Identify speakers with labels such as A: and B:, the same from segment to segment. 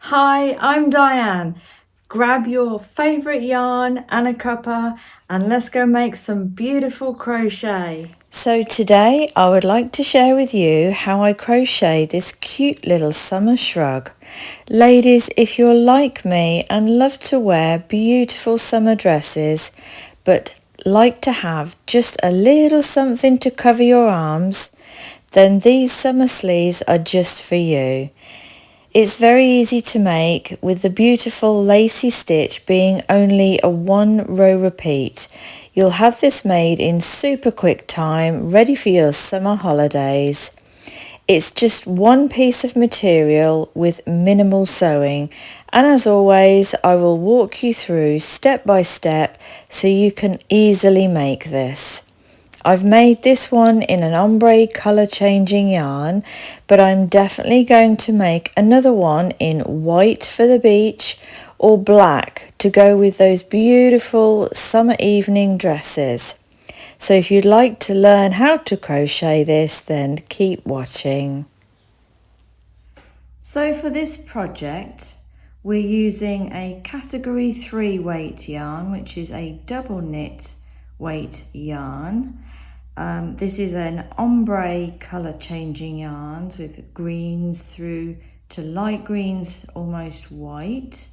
A: Hi, I'm Diane. Grab your favourite yarn and a cuppa and let's go make some beautiful crochet.
B: So today I would like to share with you how I crochet this cute little summer shrug. Ladies, if you're like me and love to wear beautiful summer dresses but like to have just a little something to cover your arms, then these summer sleeves are just for you. It's very easy to make, with the beautiful lacy stitch being only a 1-row repeat. You'll have this made in super quick time, ready for your summer holidays. It's just one piece of material with minimal sewing, and as always I will walk you through step by step so you can easily make this. I've made this one in an ombre colour changing yarn, but I'm definitely going to make another one in white for the beach or black to go with those beautiful summer evening dresses. So if you'd like to learn how to crochet this, then keep watching.
A: So for this project, we're using a category 3 weight yarn, which is a double knit weight yarn. This is an ombre colour changing yarns with greens through to light greens, almost white.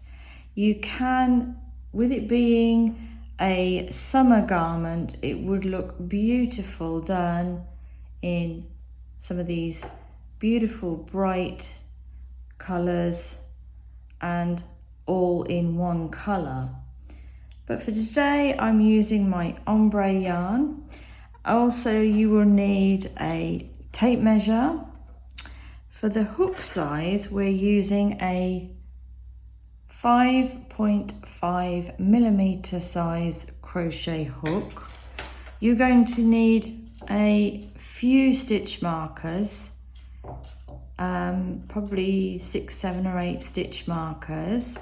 A: You can, with it being a summer garment, it would look beautiful done in some of these beautiful bright colours and all in one colour. But for today I'm using my ombre yarn. Also, you will need a tape measure. For the hook size, we're using a 5.5 millimeter size crochet hook. You're going to need a few stitch markers, probably 6, 7 or 8 stitch markers,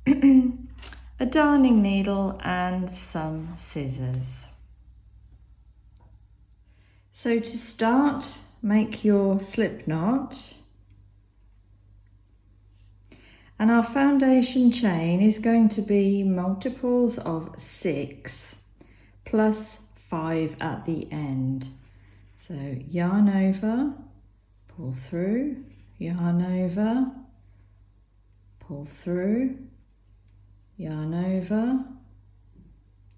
A: a darning needle and some scissors. So to start, make your slip knot, and our foundation chain is going to be multiples of 6 plus 5 at the end. So yarn over, pull through, yarn over, pull through, yarn over,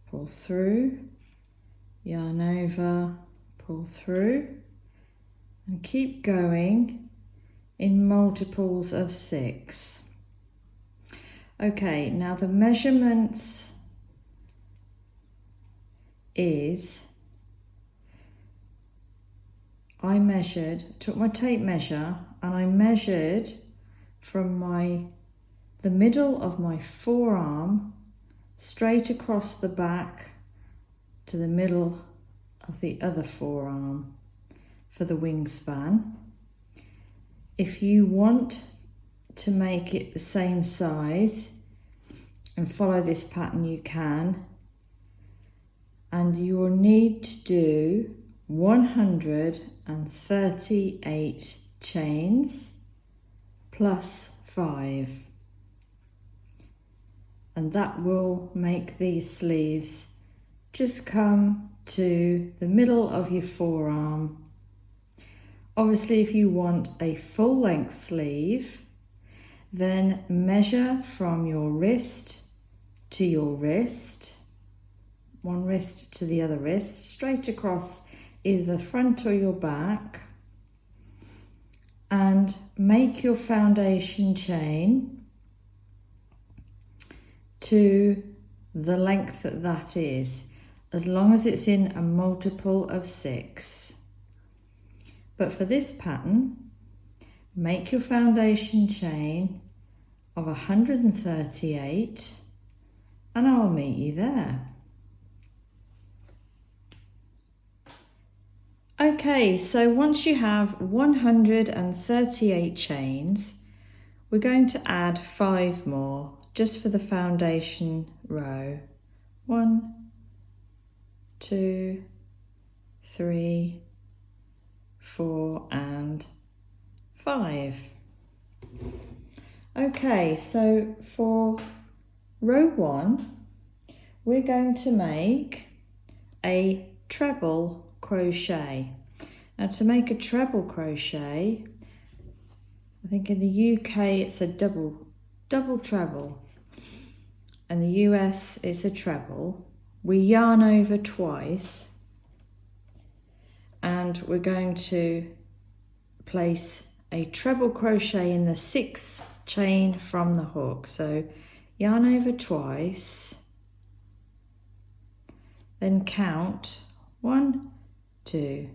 A: pull through, yarn over, pull through, and keep going in multiples of 6. Okay, now the measurements is, I took my tape measure and I measured from the middle of my forearm straight across the back to the middle of the other forearm for the wingspan. If you want to make it the same size and follow this pattern, you can, and you will need to do 138 chains plus 5, and that will make these sleeves just come to the middle of your forearm. Obviously, if you want a full length sleeve, then measure from your wrist to your wrist, one wrist to the other wrist, straight across either the front or your back, and make your foundation chain to the length that is, as long as it's in a multiple of 6. But for this pattern, make your foundation chain of 138 and I'll meet you there. Okay, so once you have 138 chains, we're going to add 5 more just for the foundation row. 1, 2, 3, 4 and 5. Okay, so for row 1, we're going to make a treble crochet. Now to make a treble crochet, I think in the UK it's a double treble, and the US it's a treble. We yarn over twice, and we're going to place a treble crochet in the 6th chain from the hook. So yarn over twice, then count 1, 2,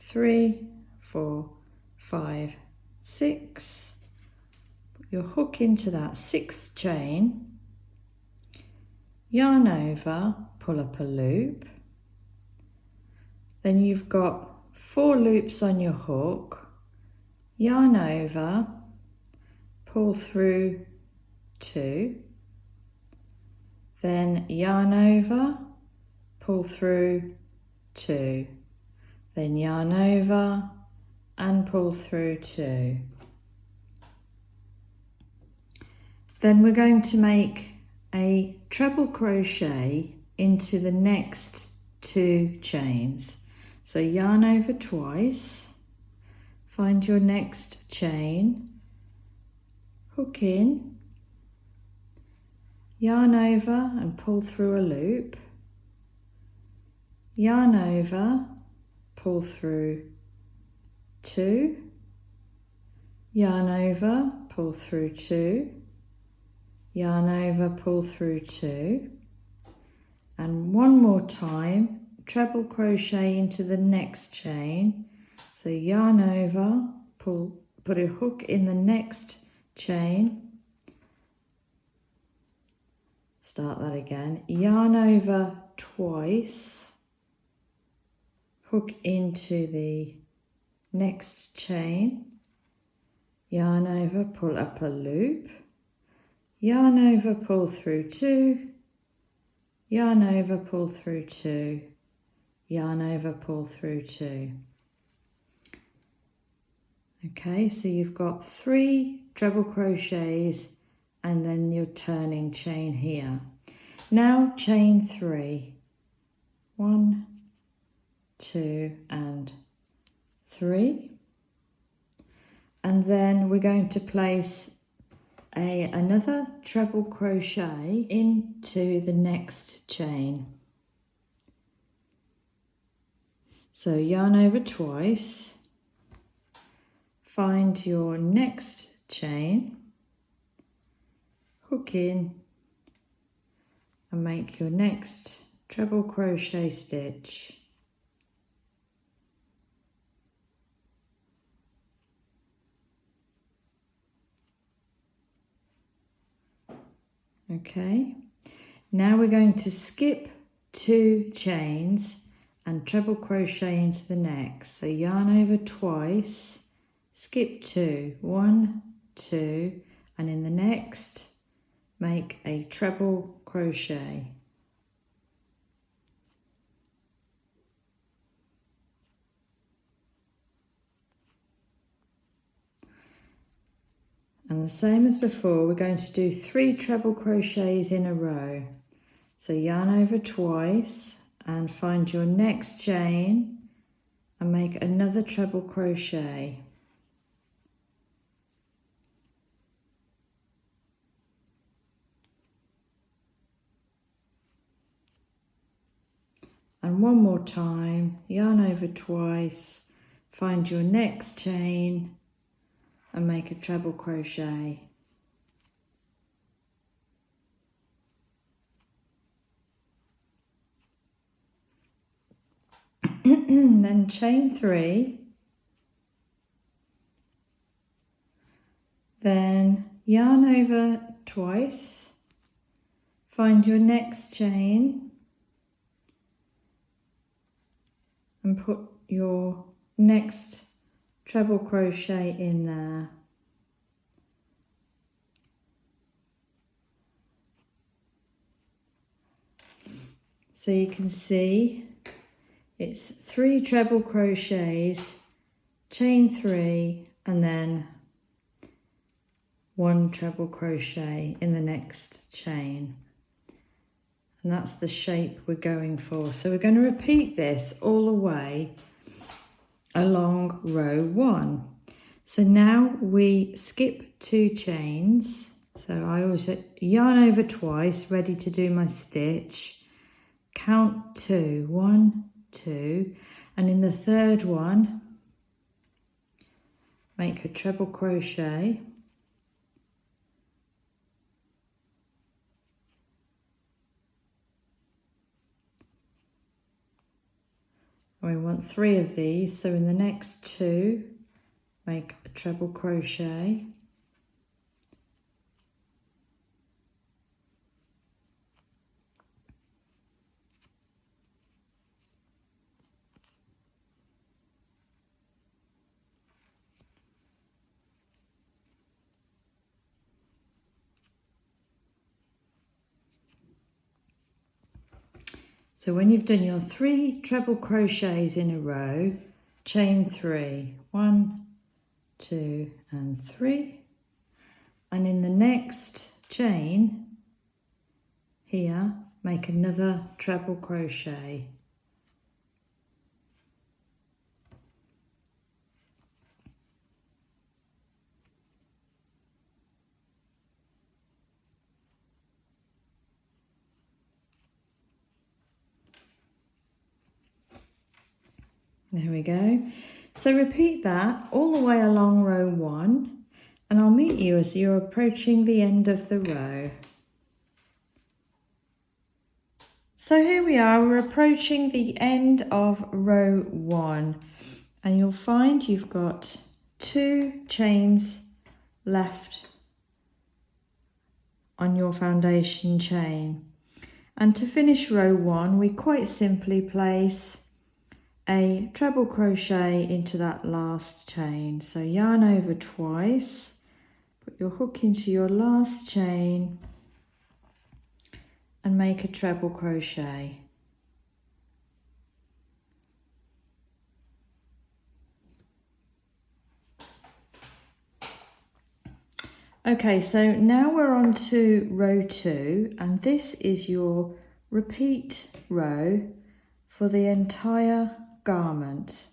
A: 3, 4, 5, 6. Put your hook into that 6th chain, yarn over, pull up a loop. Then you've got 4 loops on your hook, yarn over, pull through 2, then yarn over, pull through 2, then yarn over and pull through 2. Then we're going to make a treble crochet into the next 2 chains. So yarn over twice, find your next chain, hook in, yarn over and pull through a loop, yarn over, pull through 2, yarn over, pull through 2, yarn over, pull through 2, and one more time, treble crochet into the next chain. So yarn over, put a hook in the next chain, start that again, yarn over twice, hook into the next chain, yarn over, pull up a loop, yarn over, pull through 2, yarn over, pull through 2, yarn over, pull through 2. Okay, so you've got 3 treble crochets and then your turning chain here. Now chain 3, 1, 2 and 3, and then we're going to place another treble crochet into the next chain. So yarn over twice, find your next chain, hook in and make your next treble crochet stitch. Okay, now we're going to skip 2 chains and treble crochet into the next. So yarn over twice, skip 2, 1, 2, and in the next make a treble crochet. And the same as before, we're going to do 3 treble crochets in a row. So yarn over twice and find your next chain and make another treble crochet. And one more time, yarn over twice, find your next chain and make a treble crochet. Then chain 3, then yarn over twice, find your next chain and put your next treble crochet in there. So you can see it's 3 treble crochets, chain 3, and then 1 treble crochet in the next chain. And that's the shape we're going for. So we're going to repeat this all the way along row 1. So now we skip 2 chains. So I always yarn over twice, ready to do my stitch. Count 2, 1, 2, and in the third one, make a treble crochet. We want 3 of these, so in the next 2, make a treble crochet. So when you've done your 3 treble crochets in a row, chain 3, 1, 2 and 3, and in the next chain here make another treble crochet. There we go. So repeat that all the way along row 1, and I'll meet you as you're approaching the end of the row. So here we are, we're approaching the end of row 1, and you'll find you've got 2 chains left on your foundation chain. And to finish row 1, we quite simply place a treble crochet into that last chain. So yarn over twice, put your hook into your last chain and make a treble crochet. Okay, so now we're on to row 2, and this is your repeat row for the entire garment.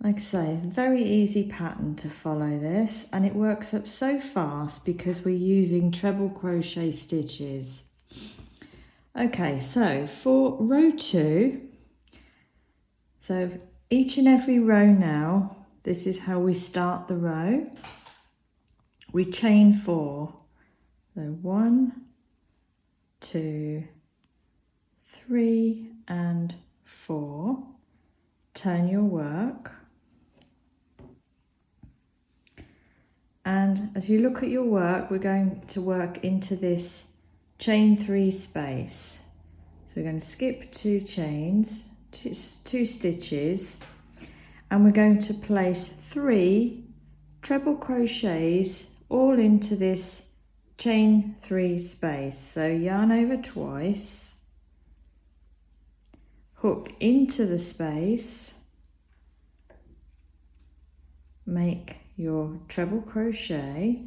A: Like I say, very easy pattern to follow this, and it works up so fast because we're using treble crochet stitches. Okay, so for row 2, so each and every row now, this is how we start the row. We chain 4. So 1, 2, 3 and 4. Turn your work, and as you look at your work, we're going to work into this chain 3 space. So we're going to skip 2 chains, 2 stitches, and we're going to place 3 treble crochets all into this chain 3 space. So yarn over twice, hook into the space, make your treble crochet,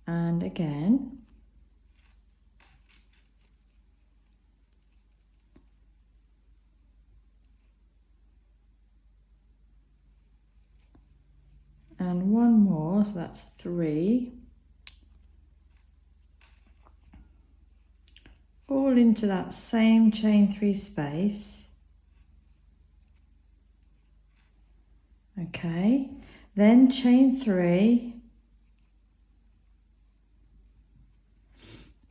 A: and again, and one more, so that's 3, all into that same chain 3 space. Okay, then chain 3,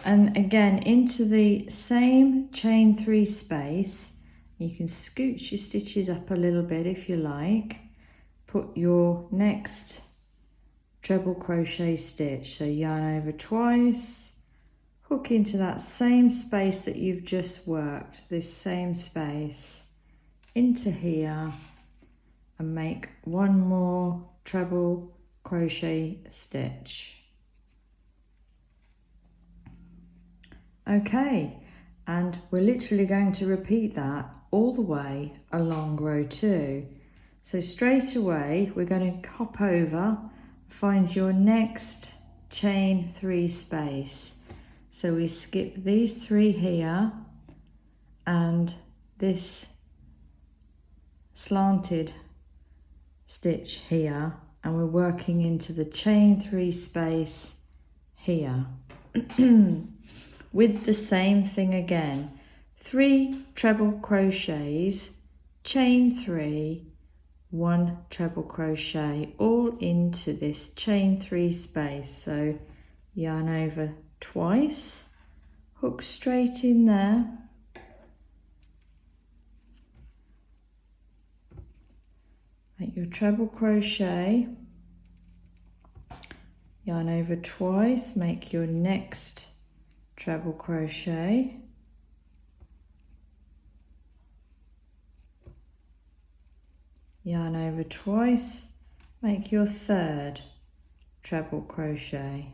A: and again into the same chain 3 space. You can scooch your stitches up a little bit if you like. Put your next treble crochet stitch, so yarn over twice, hook into that same space that you've just worked, this same space, into here, and make one more treble crochet stitch. Okay, and we're literally going to repeat that all the way along row 2. So straight away we're going to hop over, find your next chain 3 space. So we skip these 3 here and this slanted stitch here, and we're working into the chain 3 space here with the same thing again. 3 treble crochets, chain 3, 1 treble crochet, all into this chain 3 space. So yarn over twice, hook straight in there, make your treble crochet, yarn over twice, make your next treble crochet, yarn over twice, make your third treble crochet,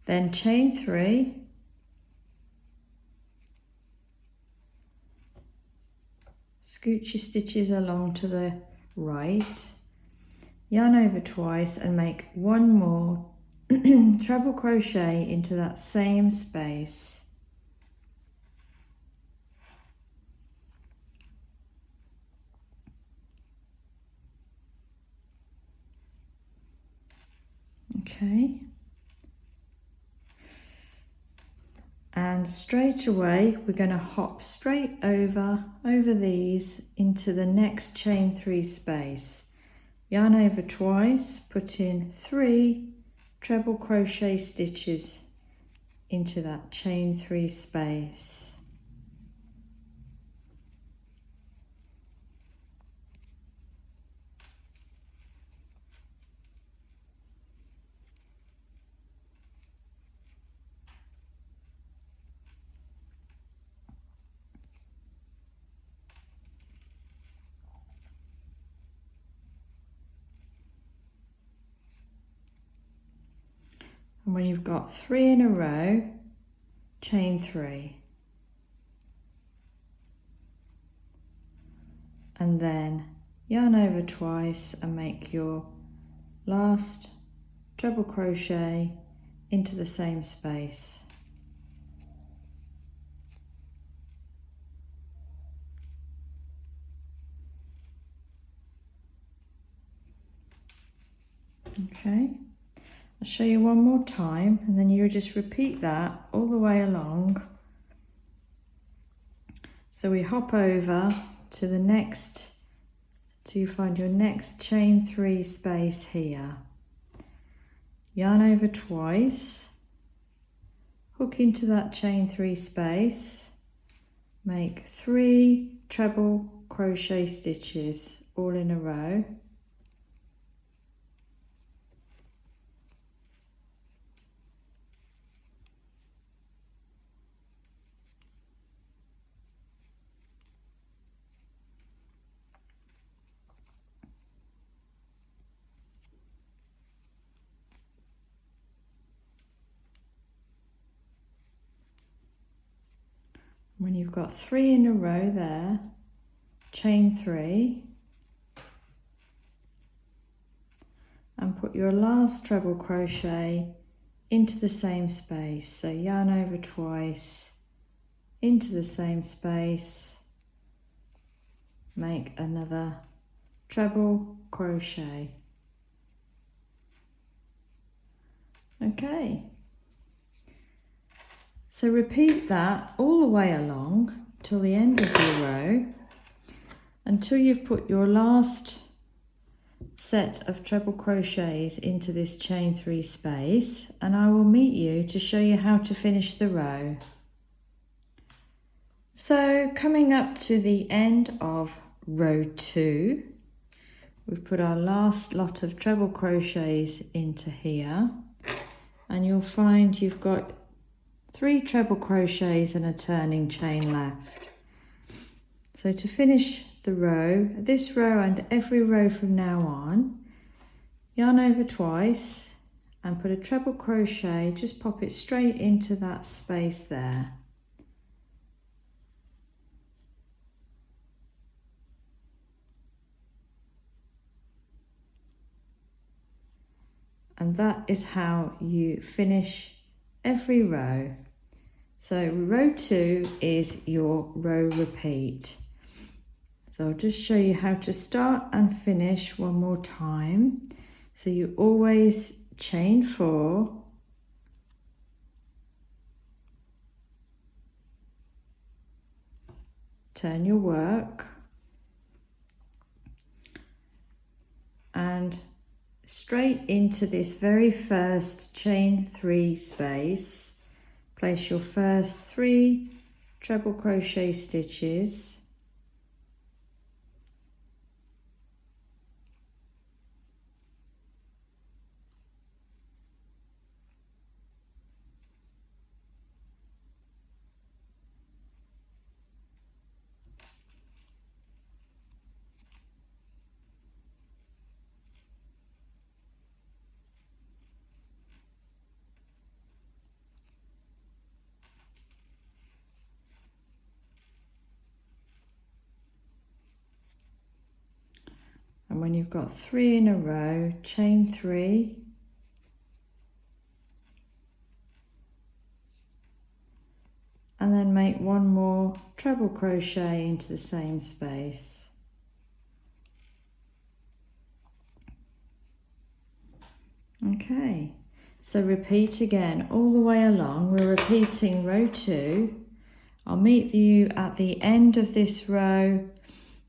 A: then chain 3, scoot your stitches along to the right, yarn over twice and make 1 more treble crochet into that same space. Okay, and straight away we're going to hop straight over these into the next chain 3 space. Yarn over twice, put in 3 treble crochet stitches into that chain 3 space. And when you've got 3 in a row, chain 3. And then yarn over twice and make your last treble crochet into the same space. Okay. I'll show you one more time and then you just repeat that all the way along. So we hop over to the next, till you find your next chain 3 space here. Yarn over twice, hook into that chain 3 space, make 3 treble crochet stitches all in a row. When you've got 3 in a row there, chain 3 and put your last treble crochet into the same space. So yarn over twice, into the same space, make another treble crochet. Okay. So repeat that all the way along till the end of your row, until you've put your last set of treble crochets into this chain 3 space, and I will meet you to show you how to finish the row. So coming up to the end of row 2, we've put our last lot of treble crochets into here, and you'll find you've got 3 treble crochets and a turning chain left. So to finish the row, this row and every row from now on, yarn over twice and put a treble crochet, just pop it straight into that space there. And that is how you finish every row. So row 2 is your row repeat. So I'll just show you how to start and finish one more time. So you always chain 4, turn your work, and straight into this very first chain 3 space, place your first 3 treble crochet stitches, and when you've got 3 in a row, chain 3, and then make 1 more treble crochet into the same space. Okay, so repeat again all the way along. We're repeating row 2. I'll meet you at the end of this row,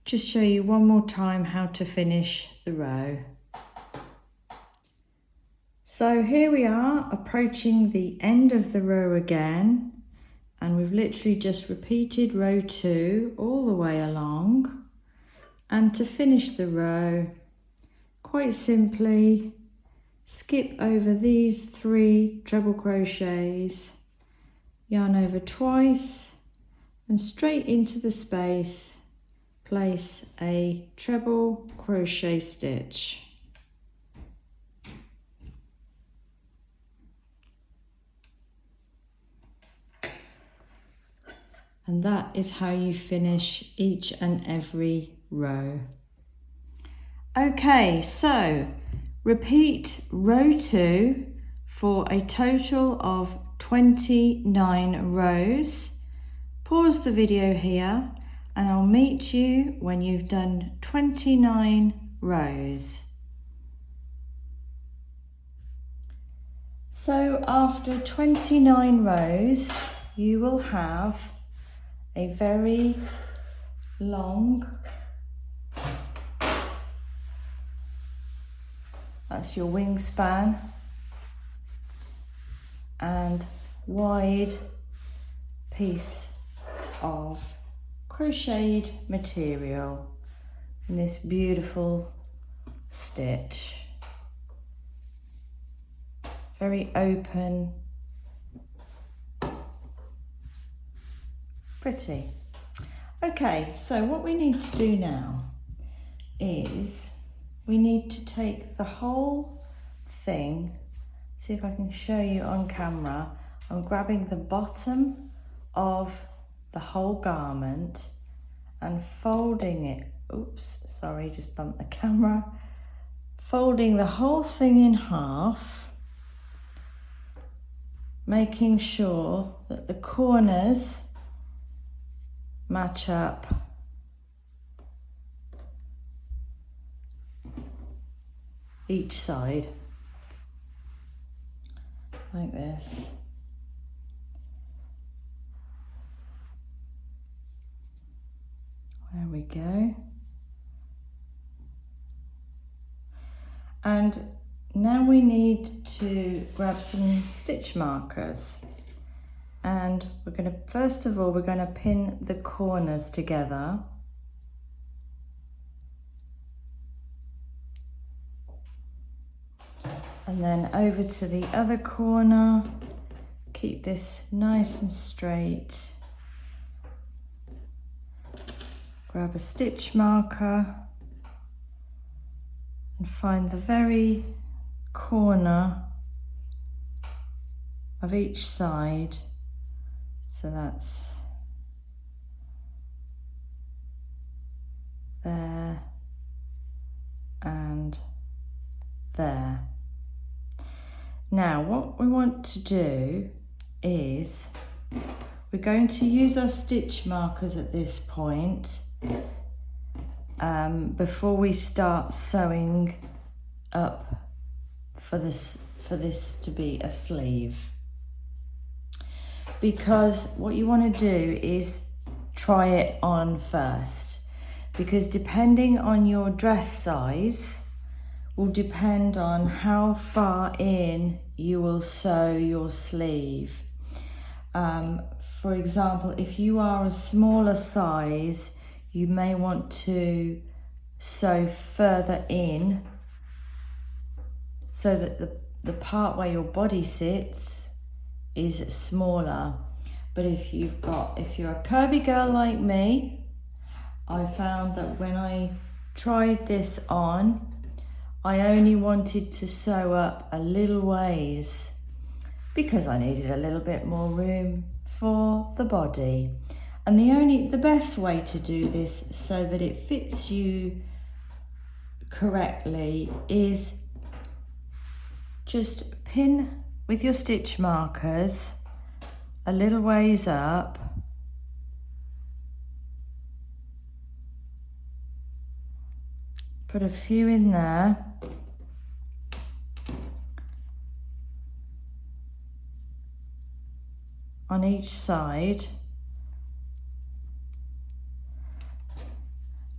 A: just show you one more time how to finish the row. So here we are, approaching the end of the row again, and we've literally just repeated row 2 all the way along. And to finish the row, quite simply, skip over these 3 treble crochets, yarn over twice, and straight into the space, place a treble crochet stitch. And that is how you finish each and every row. Okay, so repeat row 2 for a total of 29 rows. Pause the video here and I'll meet you when you've done 29 rows. So after 29 rows, you will have a very long, that's your wingspan, and wide piece of crocheted material in this beautiful stitch. Very open, pretty. Okay, so what we need to do now is we need to take the whole thing, see if I can show you on camera. I'm grabbing the bottom of the whole garment and folding it, oops, sorry, just bumped the camera, folding the whole thing in half, making sure that the corners match up each side, like this. There we go. And now we need to grab some stitch markers. And we're going to, first of all, we're going to pin the corners together. And then over to the other corner, keep this nice and straight. Grab a stitch marker and find the very corner of each side. So that's there and there. Now what we want to do is we're going to use our stitch markers at this point before we start sewing up for this to be a sleeve, because what you want to do is try it on first, because depending on your dress size will depend on how far in you will sew your sleeve. For example, if you are a smaller size, you may want to sew further in so that the part where your body sits is smaller. But if you're a curvy girl like me, I found that when I tried this on, I only wanted to sew up a little ways because I needed a little bit more room for the body. And the best way to do this so that it fits you correctly is just pin with your stitch markers a little ways up, put a few in there, on each side.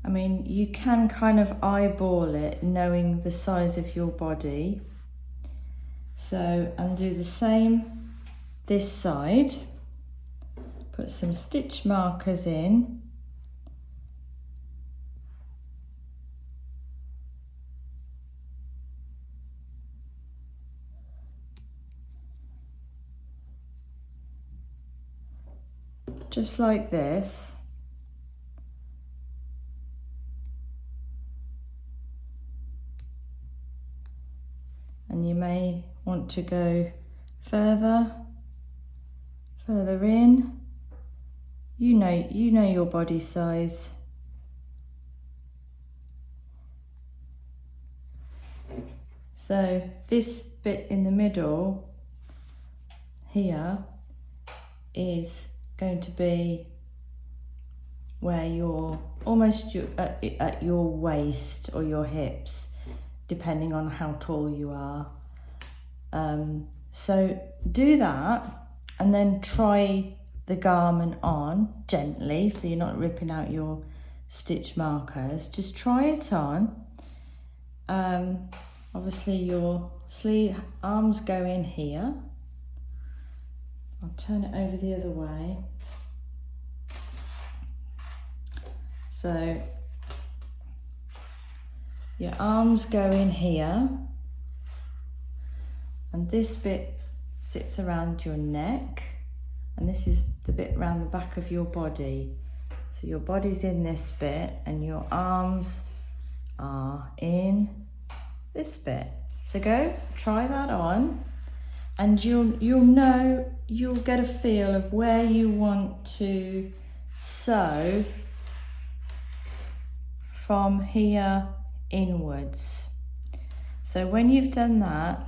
A: I mean, you can kind of eyeball it knowing the size of your body. So, and do the same this side. Put some stitch markers in. Just like this. And you may want to go further in. You know your body size. So this bit in the middle here is going to be where you're almost at your waist or your hips, depending on how tall you are. So do that and then try the garment on gently so you're not ripping out your stitch markers. Just try it on. Obviously your sleeve arms go in here. I'll turn it over the other way. So your arms go in here, and this bit sits around your neck, and this is the bit around the back of your body. So your body's in this bit and your arms are in this bit. So go try that on, and you'll get a feel of where you want to sew from here inwards. So when you've done that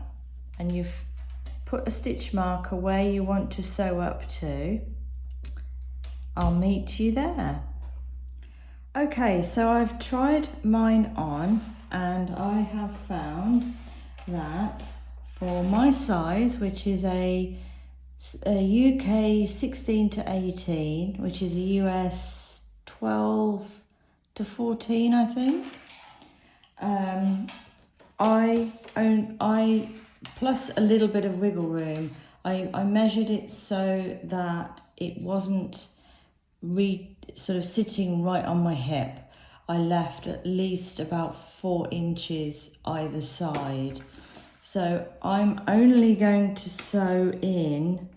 A: and you've put a stitch marker where you want to sew up to, I'll meet you there. Okay, so I've tried mine on and I have found that for my size, which is a UK 16 to 18, which is a US 12 to 14, I think. I plus a little bit of wiggle room. I measured it so that it wasn't sort of sitting right on my hip. I left at least about 4 inches either side. So I'm only going to sew in.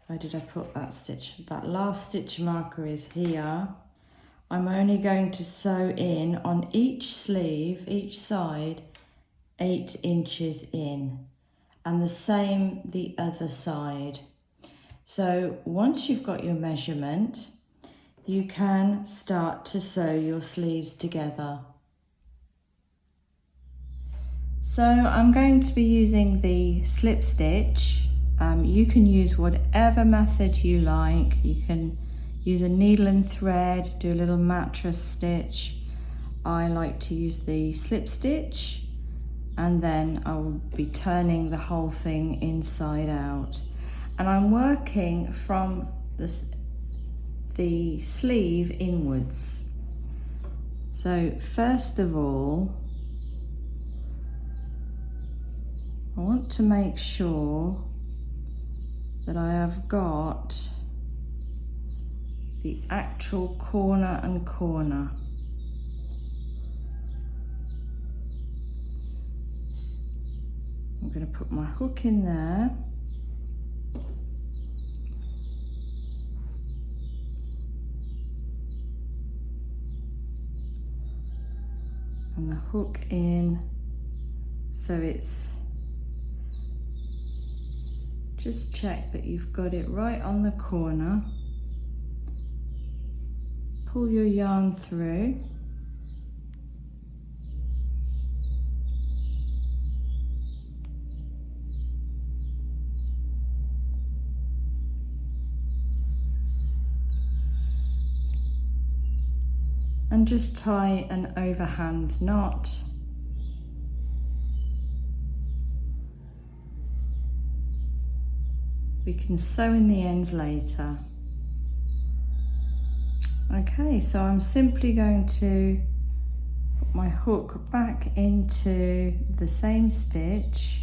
A: Where did I put that stitch? That last stitch marker is here. I'm only going to sew in on each sleeve, each side, 8 inches in, and the same the other side. So once you've got your measurement, you can start to sew your sleeves together. So I'm going to be using the slip stitch. You can use whatever method you like. You can use a needle and thread, do a little mattress stitch. I like to use the slip stitch, and then I will be turning the whole thing inside out. And I'm working from the sleeve inwards. So first of all, I want to make sure that I have got the actual corner and corner. I'm going to put my hook in there. And the hook in, so it's, just check that you've got it right on the corner. Pull your yarn through. And just tie an overhand knot. We can sew in the ends later. Okay, so I'm simply going to put my hook back into the same stitch.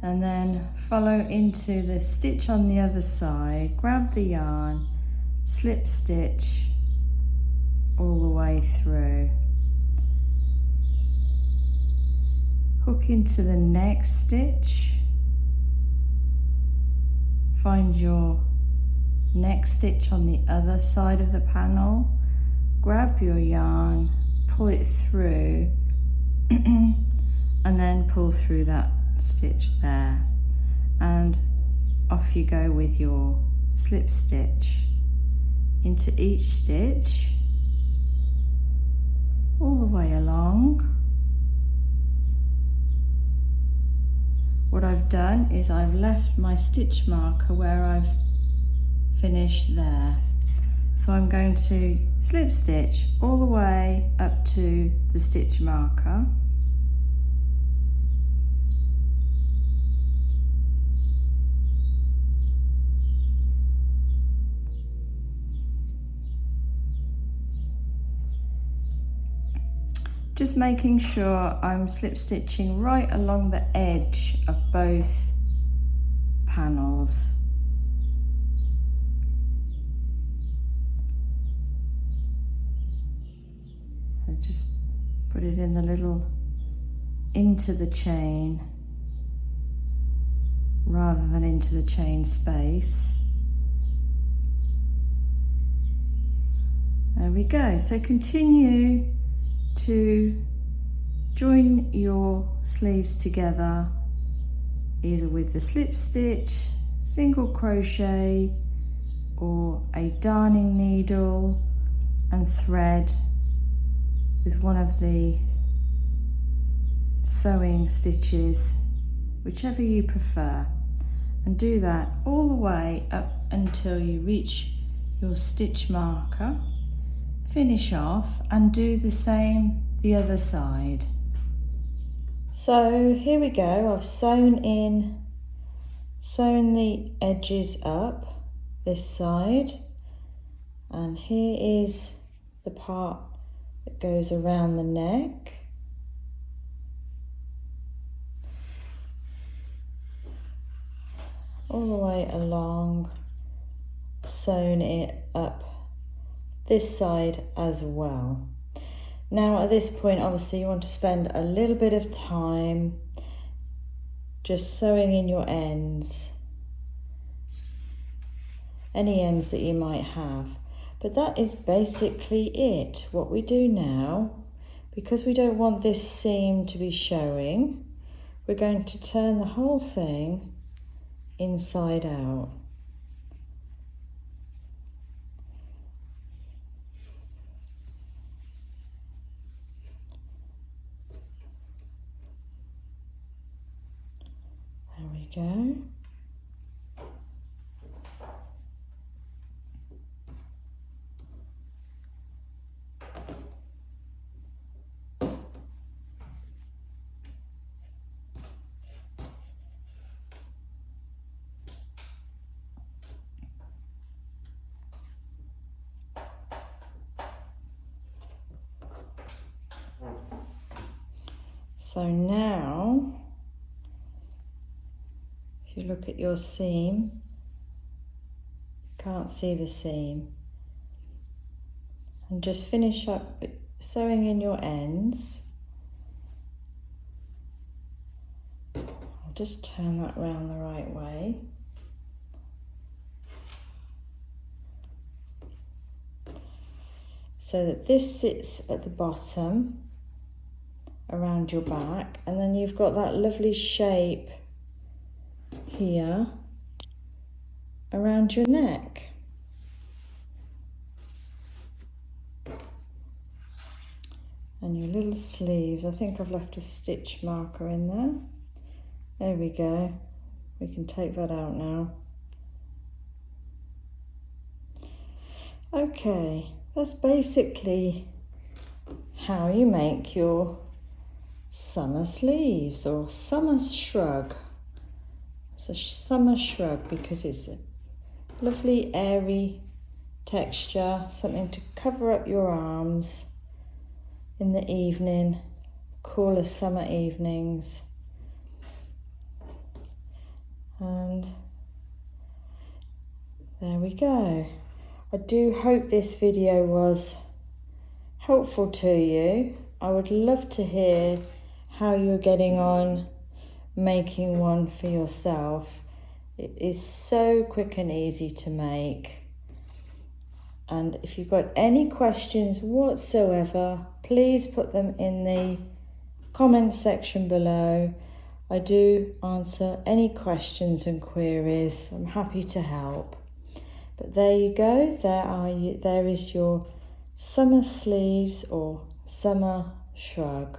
A: And then follow into the stitch on the other side, grab the yarn, slip stitch all the way through. Hook into the next stitch, find your next stitch on the other side of the panel, grab your yarn, pull it through, and then pull through that stitch there, and off you go with your slip stitch into each stitch all the way along. What I've done is I've left my stitch marker where I've finished there, so I'm going to slip stitch all the way up to the stitch marker. Just making sure I'm slip stitching right along the edge of both panels. So just put it in the little, into the chain rather than into the chain space. There we go. So continue to join your sleeves together either with the slip stitch, single crochet, or a darning needle and thread with one of the sewing stitches, whichever you prefer, and do that all the way up until you reach your stitch marker. Finish off and do the same the other side. So here we go, I've sewn the edges up this side, and here is the part that goes around the neck. All the way along, sewn it up this side as well. Now at this point, obviously you want to spend a little bit of time just sewing in your ends, any ends that you might have. But that is basically it. What we do now, because we don't want this seam to be showing, we're going to turn the whole thing inside out. There we go. So now, if you look at your seam, can't see the seam, and just finish up sewing in your ends. I'll just turn that round the right way. So that this sits at the bottom around your back, and then you've got that lovely shape here around your neck. And your little sleeves, I think I've left a stitch marker in there. There we go. We can take that out now. Okay, that's basically how you make your summer sleeves or summer shrug. It's a summer shrug because it's a lovely airy texture, something to cover up your arms in the evening, cooler summer evenings. And there we go. I do hope this video was helpful to you. I would love to hear how you're getting on making one for yourself. It is so quick and easy to make. And if you've got any questions whatsoever, please put them in the comment section below. I do answer any questions and queries. I'm happy to help. But there you go. There is your summer sleeves or summer shrug.